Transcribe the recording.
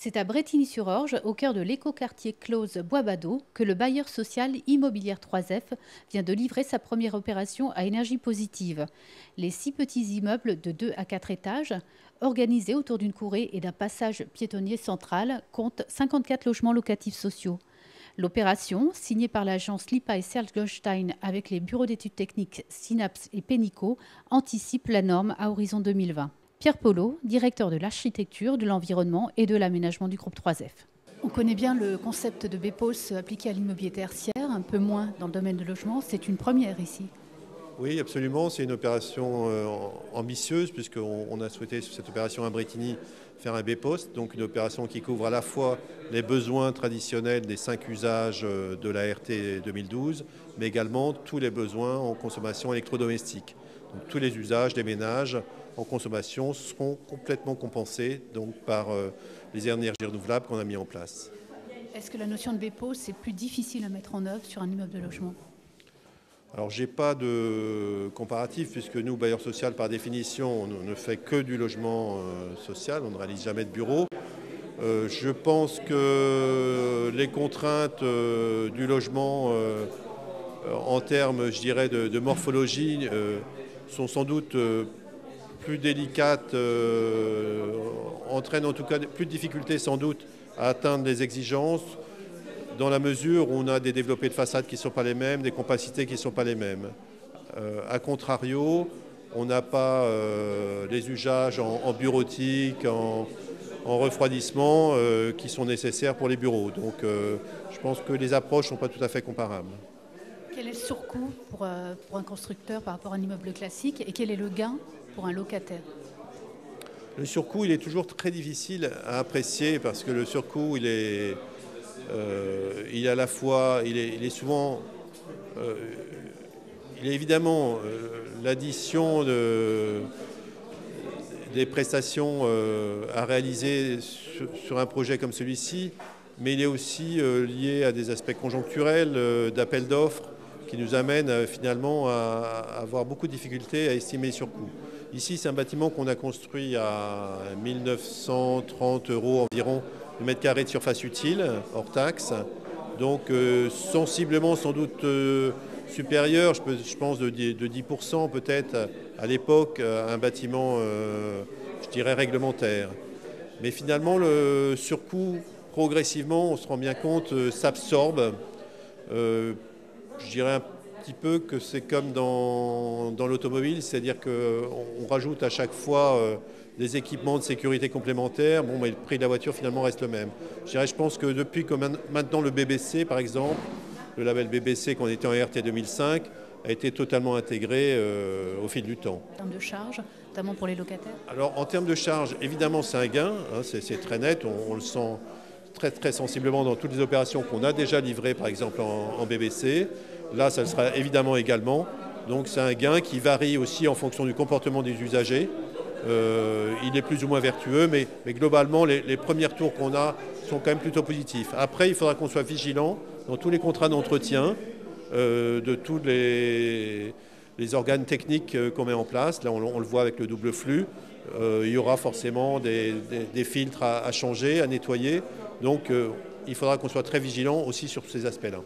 C'est à Brétigny-sur-Orge, au cœur de l'écoquartier close Bois-Badeau, que le bailleur social Immobilière 3F vient de livrer sa première opération à énergie positive. Les 6 petits immeubles de 2 à 4 étages, organisés autour d'une courée et d'un passage piétonnier central, comptent 54 logements locatifs sociaux. L'opération, signée par l'agence Lipa et Serge Goldstein avec les bureaux d'études techniques Synapse et Pénico, anticipe la norme à horizon 2020. Pierre Polo, directeur de l'architecture, de l'environnement et de l'aménagement du groupe 3F. On connaît bien le concept de BEPOS appliqué à l'immobilier tertiaire, un peu moins dans le domaine de logement. C'est une première ici. Oui, absolument. C'est une opération ambitieuse puisqu'on a souhaité sur cette opération à Brétigny faire un BEPOS, donc une opération qui couvre à la fois les besoins traditionnels des 5 usages de la RT 2012, mais également tous les besoins en consommation électrodomestique. Donc, tous les usages des ménages en consommation seront complètement compensés donc, par les énergies renouvelables qu'on a mis en place. Est-ce que la notion de BEPOS est plus difficile à mettre en œuvre sur un immeuble de logement ? Alors, je n'ai pas de comparatif puisque nous, bailleurs sociaux, par définition, on ne fait que du logement social, on ne réalise jamais de bureau. Je pense que les contraintes du logement en termes, je dirais, de morphologie sont sans doute plus délicates, entraînent en tout cas plus de difficultés sans doute à atteindre les exigences, dans la mesure où on a des développés de façade qui ne sont pas les mêmes, des capacités qui ne sont pas les mêmes. A contrario, on n'a pas les usages en bureautique, en refroidissement qui sont nécessaires pour les bureaux. Donc je pense que les approches ne sont pas tout à fait comparables. Quel est le surcoût pour un constructeur par rapport à un immeuble classique et quel est le gain pour un locataire ? Le surcoût, il est toujours très difficile à apprécier parce que le surcoût, il est à la fois, il est souvent, il est évidemment l'addition des prestations à réaliser sur un projet comme celui-ci, mais il est aussi lié à des aspects conjoncturels, d'appel d'offres, qui nous amènent finalement à avoir beaucoup de difficultés à estimer les surcoûts. Ici, c'est un bâtiment qu'on a construit à 1 930 € environ le mètre carré de surface utile, hors taxe. Donc sensiblement sans doute supérieur, je pense de 10% peut-être à l'époque, à un bâtiment, je dirais, réglementaire. Mais finalement, le surcoût, progressivement, on se rend bien compte, s'absorbe. Je dirais un petit peu que c'est comme dans l'automobile, c'est-à-dire qu'on rajoute à chaque fois des équipements de sécurité complémentaires, bon, mais le prix de la voiture finalement reste le même. Je pense que depuis que maintenant le BBC, par exemple, le label BBC qu'on était en RT 2005, a été totalement intégré au fil du temps. En termes de charges, notamment pour les locataires ? Alors en termes de charges, évidemment c'est un gain, hein, c'est très net, on le sent très très sensiblement dans toutes les opérations qu'on a déjà livrées par exemple en BBC. Là ça le sera évidemment également. Donc c'est un gain qui varie aussi en fonction du comportement des usagers. Il est plus ou moins vertueux, mais globalement les premiers tours qu'on a sont quand même plutôt positifs. Après il faudra qu'on soit vigilant dans tous les contrats d'entretien de tous les organes techniques qu'on met en place. Là on le voit avec le double flux. Il y aura forcément des filtres à changer, à nettoyer. Donc il faudra qu'on soit très vigilant aussi sur ces aspects-là.